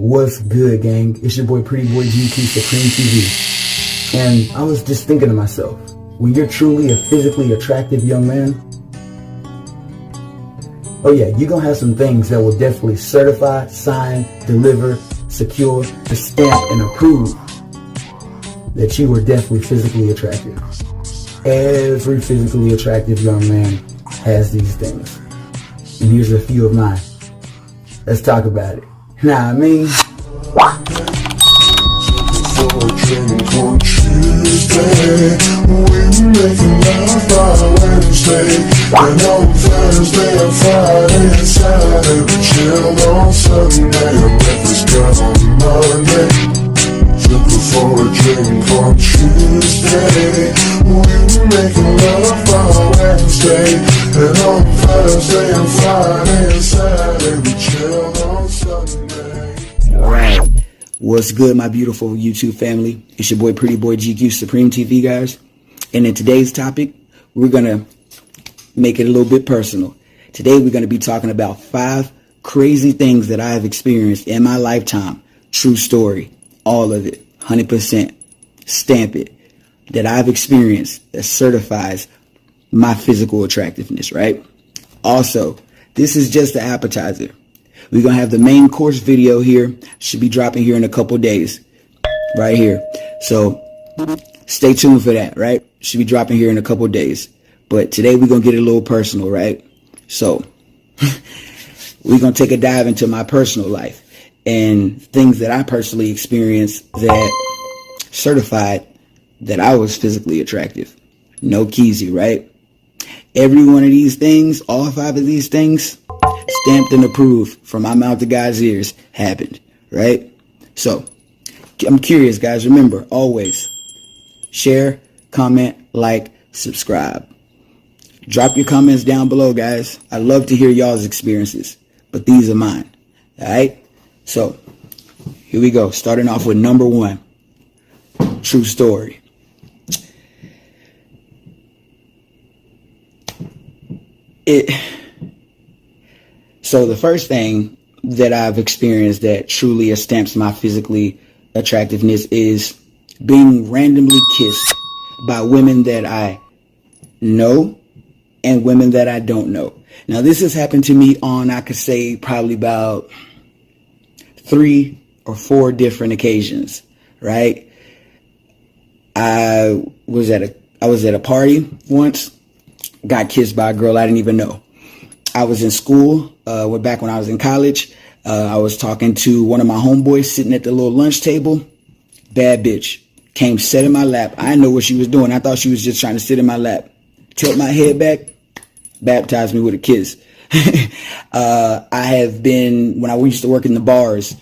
What's good, gang? It's your boy P.B.G.Q Supreme TV. And I was just thinking to myself, when you're truly a physically attractive young man, oh yeah, you're gonna have some things that will definitely certify, sign, deliver, secure, to stamp, and approve that you are definitely physically attractive. Every physically attractive young man has these things. And here's a few of mine. Let's talk about it. Nah, I mean, what's good, my beautiful YouTube family? It's your boy P.B.G.Q Supreme TV, guys. And in today's topic, we're going to make it a little bit personal. Today, we're going to be talking about 5 crazy things that I have experienced in my lifetime. True story. All of it. 100%. Stamp it. That I've experienced that certifies my physical attractiveness, right? Also, this is just the appetizer. We're going to have the main course video here. Should be dropping here in a couple days. Right here. So stay tuned for that, right? Should be dropping here in a couple days. But today we're going to get a little personal, right? So we're going to take a dive into my personal life and things that I personally experienced that certified that I was physically attractive. No keezy, right? Every one of these things, all 5 of these things, stamped and approved from my mouth to God's ears, happened, right? So, I'm curious, guys. Remember, always share, comment, like, subscribe. Drop your comments down below, guys. I love to hear y'all's experiences, but these are mine, all right? So, here we go. Starting off with number 1, true story. So the first thing that I've experienced that truly stamps my physically attractiveness is being randomly kissed by women that I know and women that I don't know. Now, this has happened to me on, I could say, probably about 3 or 4 different occasions, right? I was at a party once, got kissed by a girl I didn't even know. I was in school, back when I was in college. I was talking to one of my homeboys sitting at the little lunch table. Bad bitch. Came, sat in my lap. I didn't know what she was doing. I thought she was just trying to sit in my lap. Tilt my head back, baptized me with a kiss. I have been, when I used to work in the bars,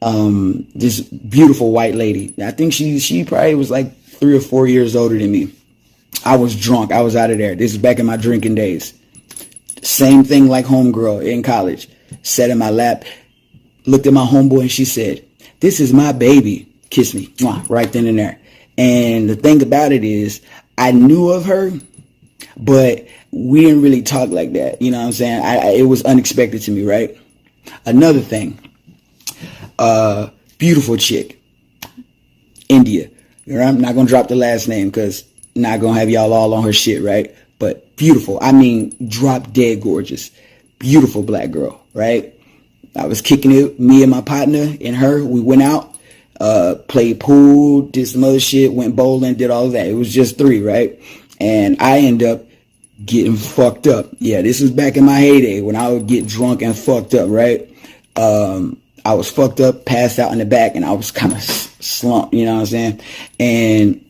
this beautiful white lady. I think she probably was like 3 or 4 years older than me. I was drunk. I was out of there. This is back in my drinking days. Same thing like homegirl in college. Sat in my lap, looked at my homeboy, and she said, "This is my baby." Kissed me. Right then and there. And the thing about it is, I knew of her, but we didn't really talk like that. You know what I'm saying? It was unexpected to me, right? Another thing. Beautiful chick. India. I'm not going to drop the last name because I'm not going to have y'all all on her shit, right? But beautiful. I mean, drop dead gorgeous. Beautiful black girl, right? I was kicking it, me and my partner and her. We went out, played pool, did some other shit, went bowling, did all of that. It was just 3, right? And I ended up getting fucked up. Yeah, this was back in my heyday when I would get drunk and fucked up, right? I was fucked up, passed out in the back, and I was kind of slumped, you know what I'm saying? And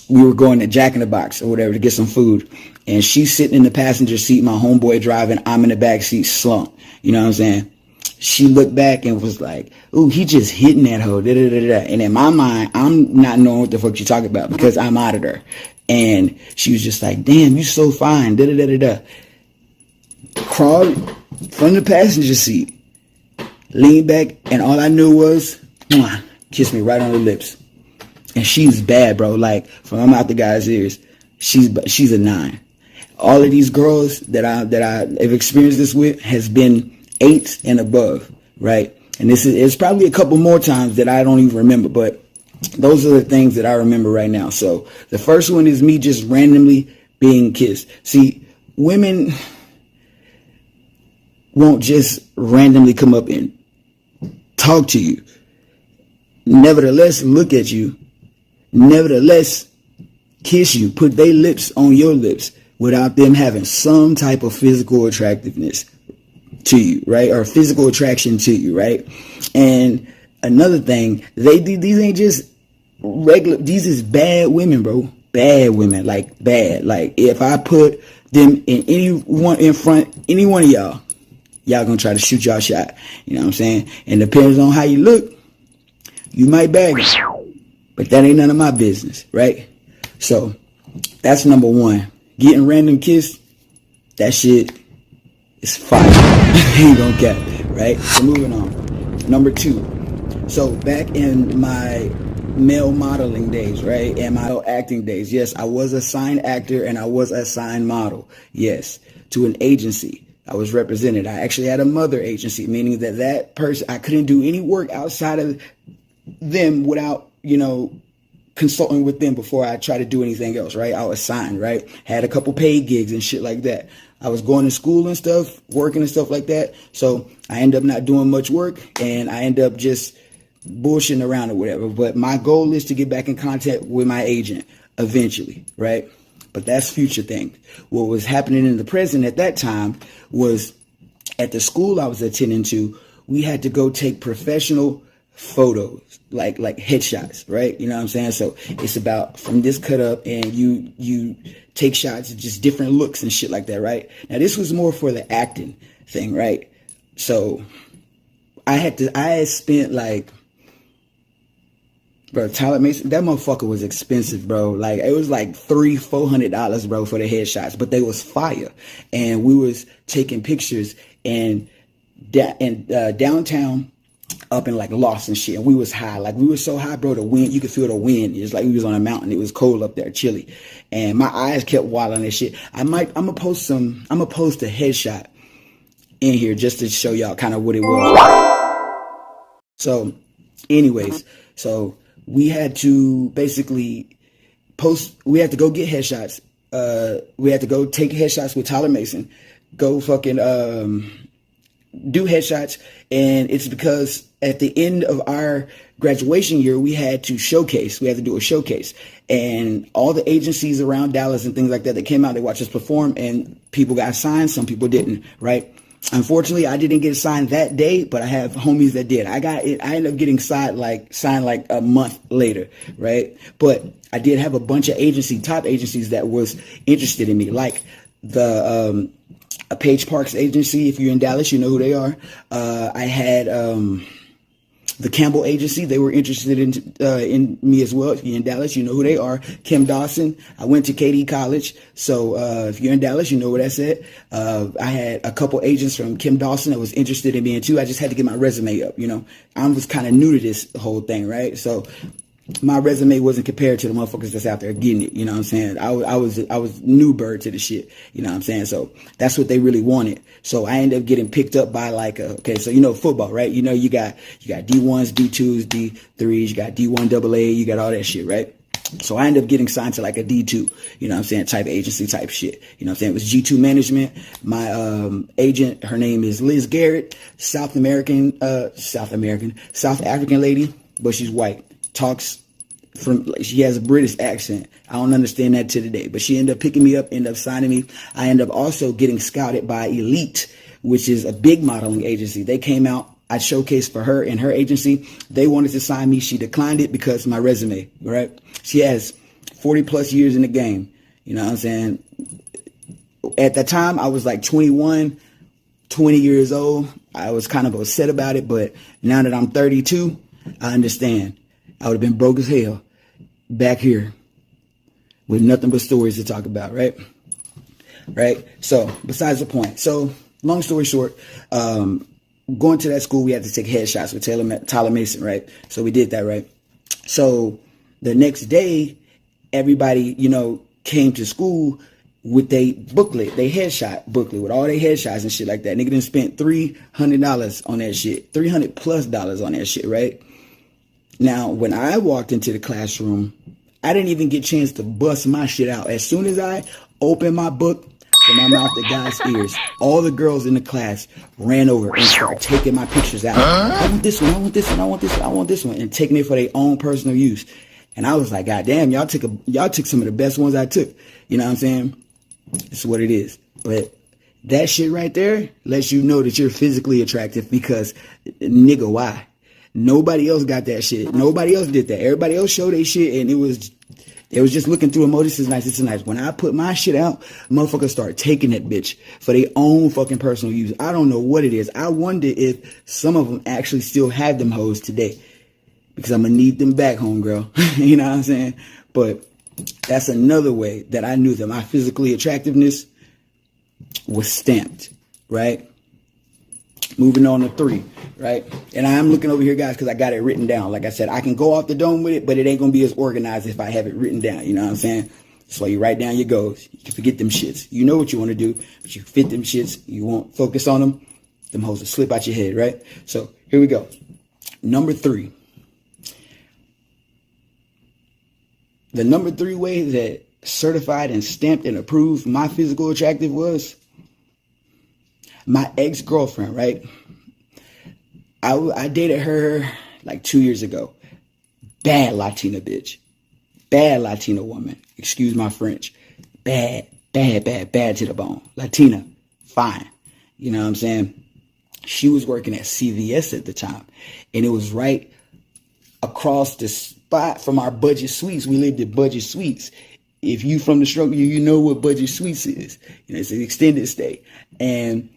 we were going to Jack in the Box or whatever to get some food. And she's sitting in the passenger seat, my homeboy driving, I'm in the back seat slumped. You know what I'm saying? She looked back and was like, "Ooh, he just hitting that hoe." Da, da, da, da. And in my mind, I'm not knowing what the fuck you talking about because I'm out of there. And she was just like, "Damn, you so fine." Da, da, da, da, da. Crawled from the passenger seat, leaned back, and all I knew was, kissed me right on the lips. And she's bad, bro. Like, from my mouth to God's ears, she's a 9. All of these girls that I have experienced this with has been 8s and above, right? And it's probably a couple more times that I don't even remember, but those are the things that I remember right now. So the first one is me just randomly being kissed. See, women won't just randomly come up and talk to you. Nevertheless, look at you. Nevertheless, kiss you, put their lips on your lips without them having some type of physical attractiveness to you, right? Or physical attraction to you, right? And another thing, these ain't just regular, these is bad women, bro. Bad women, like bad. Like if I put them in any one of y'all gonna try to shoot y'all shot. You know what I'm saying? And depends on how you look, you might bag them. But that ain't none of my business, right? So that's number one. Getting random kissed, that shit is fire. Ain't gonna cap it, right? So moving on. Number two. So back in my male modeling days, right? And my acting days. Yes, I was a signed actor and I was a signed model. Yes, to an agency. I was represented. I actually had a mother agency, meaning that person, I couldn't do any work outside of them without, consulting with them before I try to do anything else, right? I was signed, right? Had a couple paid gigs and shit like that. I was going to school and stuff, working and stuff like that. So I end up not doing much work and I end up just bullshitting around or whatever. But my goal is to get back in contact with my agent eventually, right? But that's future things. What was happening in the present at that time was at the school I was attending to, we had to go take professional photos, like headshots, right? You know what I'm saying? So it's about from this cut up and you take shots of just different looks and shit like that, right? Now this was more for the acting thing, right? So I had spent like, bro, Tyler Mason, that motherfucker was expensive, bro. Like it was like $300-$400, bro, for the headshots, but they was fire. And we was taking pictures and downtown up in like Lost and shit. And we was high. Like we were so high, bro, the wind, you could feel the wind. It's like we was on a mountain. It was cold up there, chilly. And my eyes kept wilding and shit. I'm gonna post a headshot in here just to show y'all kind of what it was. So anyways, so we had to basically we had to go get headshots. We had to go take headshots with Tyler Mason, go fucking, do headshots. And it's because at the end of our graduation year, we had to do a showcase, and all the agencies around Dallas and things like that came out, they watched us perform, and people got signed, some people didn't, right? Unfortunately, I didn't get signed that day, but I have homies that did. I ended up getting signed like a month later, right? But I did have a bunch of top agencies that was interested in me, like the a Page Parks agency. If you're in Dallas, you know who they are. I had the Campbell agency. They were interested in me as well. If you're in Dallas, you know who they are. Kim Dawson. I went to KD College. So if you're in Dallas, you know where that's at. I had a couple agents from Kim Dawson that was interested in me too. I just had to get my resume up, I was kind of new to this whole thing, right? So my resume wasn't compared to the motherfuckers that's out there getting it. You know what I'm saying? I was new bird to the shit. You know what I'm saying? So that's what they really wanted. So I ended up getting picked up by so football, right? You got D1s, D2s, D3s, you got D1 AA, you got all that shit, right? So I ended up getting signed to like a D2, you know what I'm saying, type agency type shit. You know what I'm saying? It was G2 Management. My agent, her name is Liz Garrett, South African lady, but she's white. She has a British accent. I don't understand that to today, but she ended up picking me up, ended up signing me. I ended up also getting scouted by Elite, which is a big modeling agency. They came out. I showcased for her and her agency. They wanted to sign me. She declined it because of my resume, right? She has 40 plus years in the game. You know what I'm saying? At the time, I was like 21, 20 years old. I was kind of upset about it, but now that I'm 32, I understand. I would have been broke as hell back here with nothing but stories to talk about, right? Right? So, besides the point. So, long story short, going to that school, we had to take headshots with Tyler Mason, right? So, we did that, right? So, the next day, everybody, came to school. with they booklet, they headshot booklet with all their headshots and shit like that. Nigga done spent $300 on that shit, $300+ on that shit, right? Now, when I walked into the classroom, I didn't even get a chance to bust my shit out. As soon as I opened my book from my mouth to God's ears, all the girls in the class ran over and started taking my pictures out. I want this one, I want this one, I want this one, I want this one, and taking it for their own personal use. And I was like, God damn, y'all took some of the best ones I took. You know what I'm saying? It's what it is. But that shit right there lets you know that you're physically attractive because, nigga, why? Nobody else got that shit. Nobody else did that. Everybody else showed their shit, and they was just looking through emoji. This is nice. This is nice. When I put my shit out, motherfuckers start taking that bitch for their own fucking personal use. I don't know what it is. I wonder if some of them actually still have them hoes today, because I'm gonna need them back, homegirl. You know what I'm saying? But that's another way that I knew that my physically attractiveness was stamped, right? Moving on to 3, right? And I'm looking over here, guys, because I got it written down. Like I said, I can go off the dome with it, but it ain't going to be as organized if I have it written down. You know what I'm saying? So you write down your goals. You can forget them shits. You know what you want to do, but you fit them shits. You won't focus on them. Them hoes will slip out your head, right? So here we go. Number 3. The number 3 way that certified and stamped and approved my physical attractive was my ex-girlfriend, right? I dated her like 2 years ago. Bad Latina bitch. Bad Latina woman. Excuse my French. Bad to the bone. Latina. Fine. You know what I'm saying? She was working at CVS at the time. And it was right across the spot from our Budget Suites. We lived at Budget Suites. If you from the struggle, you know what Budget Suites is. You know, it's an extended stay. And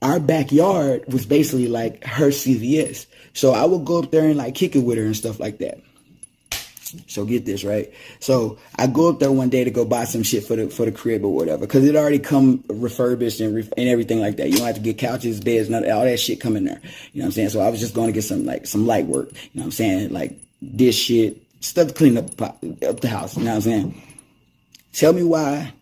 our backyard was basically like her CVS. So I would go up there and like kick it with her and stuff like that. So get this, right? So I go up there one day to go buy some shit for the crib or whatever, because it already come refurbished and everything like that. You don't have to get couches, beds, all that shit come in there. You know what I'm saying? So I was just going to get some light work. You know what I'm saying? Like this shit, stuff to clean up the house. You know what I'm saying? Tell me why,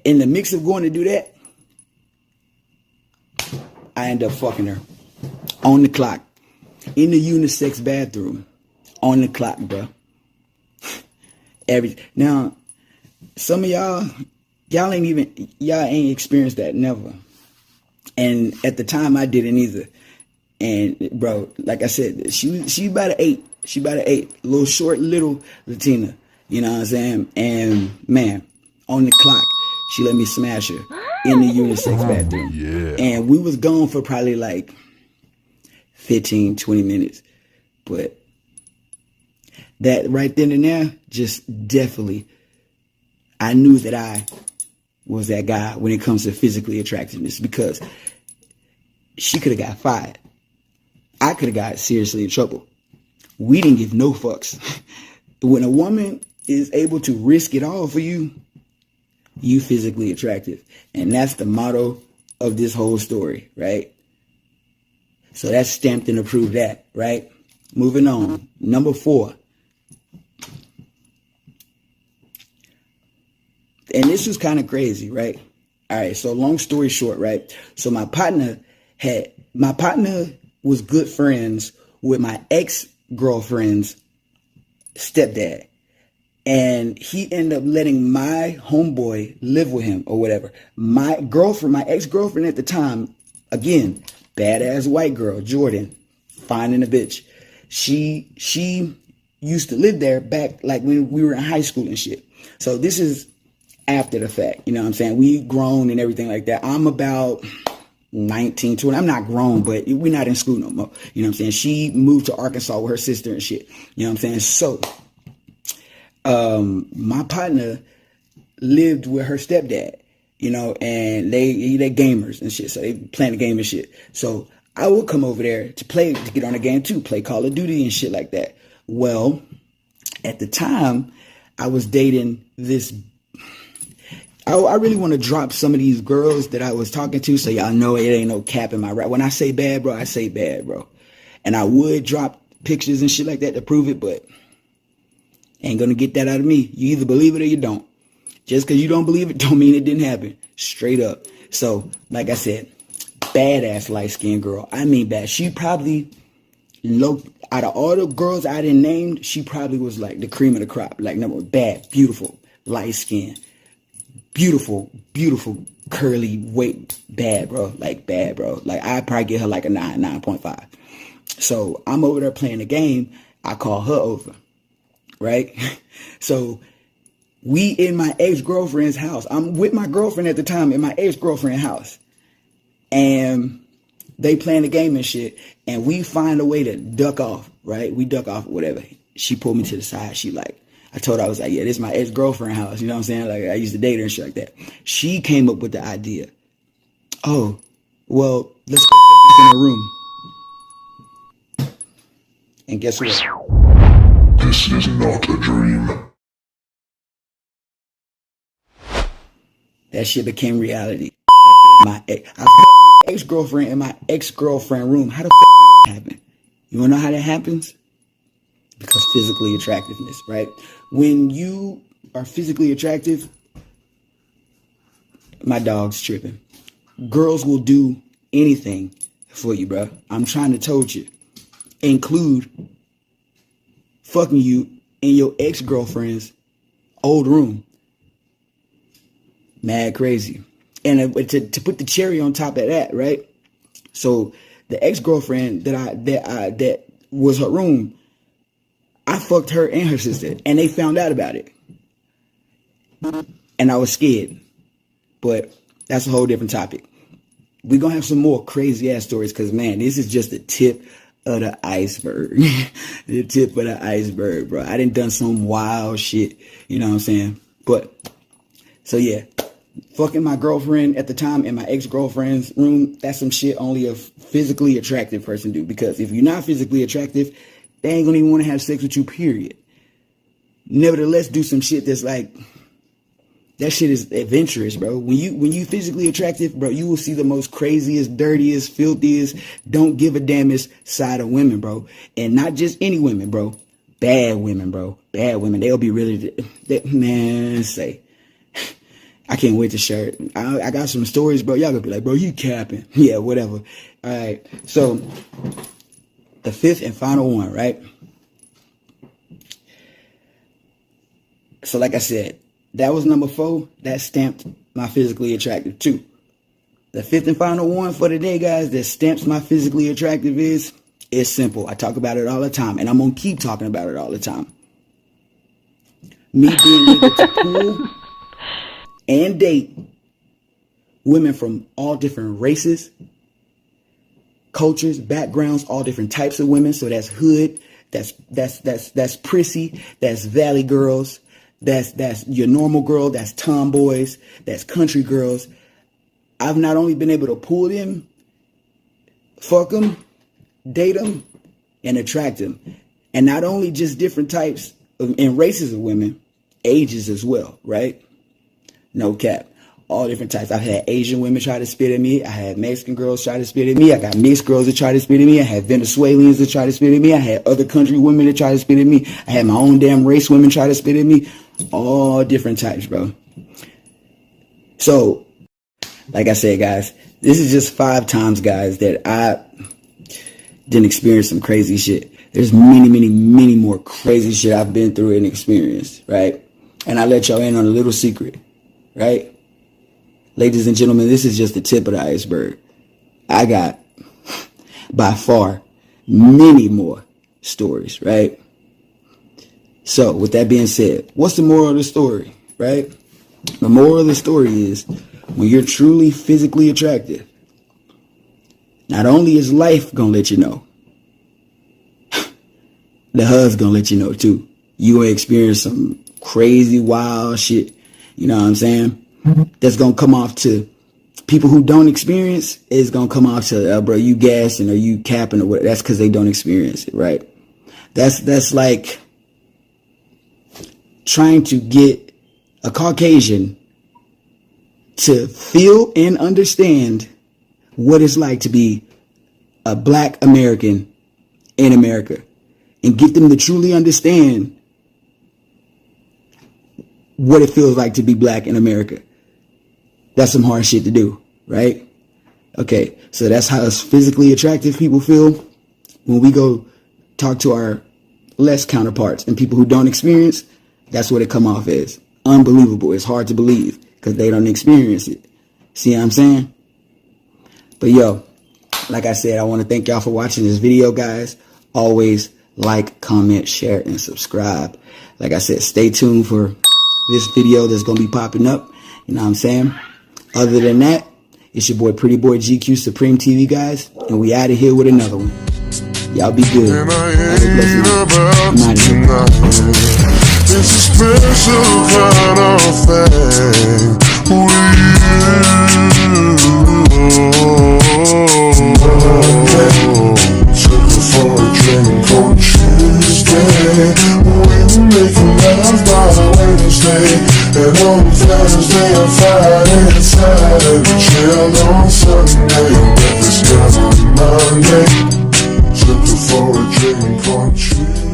in the mix of going to do that, I end up fucking her on the clock in the unisex bathroom on the clock, bro. Now, some of y'all ain't experienced that, never. And at the time, I didn't either. And bro, like I said, she about an 8. She about an 8, little short, little Latina. You know what I'm saying? And man, on the clock, she let me smash her in the unisex bathroom. Yeah. And we was gone for probably like 15, 20 minutes. But that right then and there, just definitely, I knew that I was that guy when it comes to physically attractiveness, because she could have got fired. I could have got seriously in trouble. We didn't give no fucks. When a woman is able to risk it all for you, you physically attractive. And that's the motto of this whole story, right? So that's stamped and approved that, right? Moving on. Number 4. And this was kind of crazy, right? All right, so long story short, right? So my partner was good friends with my ex-girlfriend's stepdad. And he ended up letting my homeboy live with him or whatever. My ex-girlfriend at the time, again, badass white girl, Jordan, fine in a bitch. She used to live there back like when we were in high school and shit. So this is after the fact, you know what I'm saying? We grown and everything like that. I'm about 19, 20. I'm not grown, but we're not in school no more. You know what I'm saying? She moved to Arkansas with her sister and shit. You know what I'm saying? So my partner lived with her stepdad, you know, and they gamers and shit. So they playing the game and shit. So I would come over there to get on the game too, play Call of Duty and shit like that. Well, at the time I was dating this, I really want to drop some of these girls that I was talking to, so y'all know it ain't no cap in my rap. When I say bad, bro, I say bad, bro. And I would drop pictures and shit like that to prove it, but ain't gonna get that out of me. You either believe it or you don't. Just because you don't believe it don't mean it didn't happen. Straight up. So, like I said, badass light-skinned girl. I mean bad. She probably, out of all the girls I didn't name, she probably was like the cream of the crop. Like, number bad, beautiful, light-skinned, beautiful, curly, bad, bro. Like, bad, bro. Like, I'd probably get her like a 9.5. So, I'm over there playing the game. I call her over, right? So, we in my ex-girlfriend's house. I'm with my girlfriend at the time in my ex-girlfriend's house. And they playing the game and shit. And we find a way to duck off, right? We duck off, whatever. She pulled me to the side. She like, I told her, I was like, yeah, this is my ex-girlfriend's house. You know what I'm saying? Like, I used to date her and shit like that. She came up with the idea. Oh, well, let's go in a room. And guess what? This is not a dream. That shit became reality. My ex-girlfriend in my ex-girlfriend room. How the did that happen? You wanna know how that happens? Because physically attractiveness, right? When you are physically attractive, my dog's tripping. Girls will do anything for you, bro. I'm trying to told you. Include fucking you in your ex-girlfriend's old room. Mad crazy. And to put the cherry on top of that, right? So the ex-girlfriend that was her room, I fucked her and her sister, and they found out about it. And I was scared. But that's a whole different topic. We're gonna have some more crazy ass stories, because man, this is just the tip of the iceberg. The tip of the iceberg, bro. I done some wild shit, you know what I'm saying? But so yeah. Fucking my girlfriend at the time in my ex-girlfriend's room, that's some shit only a physically attractive person do. Because if you're not physically attractive, they ain't gonna even want to have sex with you, period. Nevertheless, do some shit that's like, that shit is adventurous, bro. When you physically attractive, bro, you will see the most craziest, dirtiest, filthiest, don't give a damnest side of women, bro. And not just any women, bro. Bad women, bro. Bad women. They'll be really, man, say. I can't wait to share it. I got some stories, bro. Y'all gonna be like, bro, you capping. Yeah, whatever. All right. So, the fifth and final one, right? So, like I said, that was number 4. That stamped my physically attractive too. The fifth and final one for today, guys, that stamps my physically attractive is simple. I talk about it all the time, and I'm gonna keep talking about it all the time. Me being able to pull and date women from all different races, cultures, backgrounds, all different types of women. So that's hood, that's prissy, that's valley girls, that's your normal girl, that's tomboys, that's country girls. I've not only been able to pull them, fuck them, date them, and attract them. And not only just different types and races of women, ages as well, right? No cap. All different types. I've had Asian women try to spit at me. I had Mexican girls try to spit at me. I got mixed girls that try to spit at me. I had Venezuelans that try to spit at me. I had other country women that try to spit at me. I had my own damn race women try to spit at me. All different types, bro. So, like I said, guys, this is just 5 times, guys, that I didn't experience some crazy shit. There's many more crazy shit I've been through and experienced, right? And I let y'all in on a little secret. Right? Ladies and gentlemen, this is just the tip of the iceberg. I got, by far, many more stories, right? So, with that being said, what's the moral of the story, right? The moral of the story is, when you're truly physically attractive, not only is life gonna let you know, the hub's gonna let you know too. You gonna experience some crazy, wild shit. You know what I'm saying? That's going to come off to people who don't experience. It's going to come off to, bro, you gassing or you capping or whatever. That's because they don't experience it, right? That's like trying to get a Caucasian to feel and understand what it's like to be a Black American in America, and get them to truly understand what it feels like to be black in America. That's some hard shit to do, right? Okay, so that's how us physically attractive people feel when we go talk to our less counterparts and people who don't experience. That's what it come off as. Unbelievable. It's hard to believe because they don't experience it. See what I'm saying? But yo, like I said, I want to thank y'all for watching this video, guys. Always like, comment, share, and subscribe. Like I said, stay tuned for this video that's going to be popping up. You know what I'm saying? Other than that, it's your boy Pretty Boy GQ Supreme TV, guys. And we out of here with another one. Y'all be good. And I Have a blessed ain't night. about I'm outta here. tonight. It's a special kind of thing with you. Took her for a drink on Tuesday. We were making love by Wednesday. And on Thursday and Friday and Saturday, chilled on Sunday. Breakfast done on Monday. Took her for a drink on Tuesday.